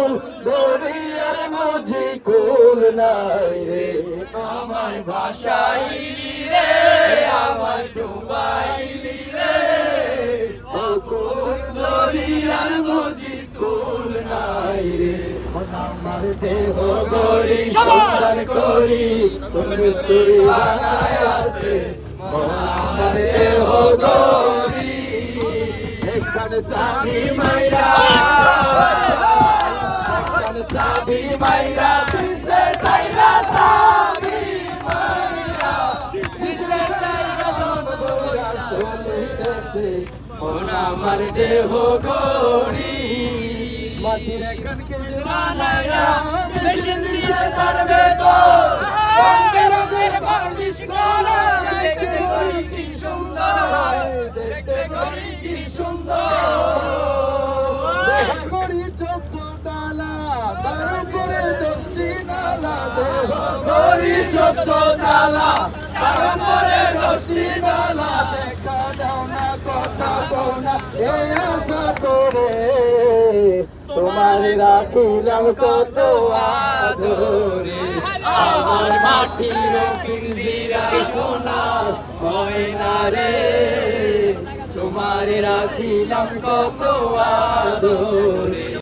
কুল দরিয়ার মাঝি কুল নাই রে আমার ভাষাইলি রে আমার ডুবাইলি রে কুল দরিয়ার মাঝি কুল নাই রে আমার দেহ গরি সুন্দর করি তুমি তুই বানায় আছে আমার দেহ গরি এখানে চাবি মাইরা চাবি মাইরা দিছে সাইরা চাবি মাইরা দিছে সাইরা জনবরা চলিতেছে মন আমার দেহ গরি মাটির এখানকে বানায়া মেশিন দিয়ে তার ভেতর রঙের বালিশ গলা দেখতে করি কি সুন্দর দেখতে করি কি সুন্দর করি 14 তালা তার উপরে 10টি নালা করি 14 তালা তার উপরে 10টি নালা দেখা দাও না কথা বল না এই আশা করে তোমার রাখিলাম কত আদরে আমার মাটির পিঞ্জিরা সোনা হয় না রে তোমার রাখিলাম কত আদরে।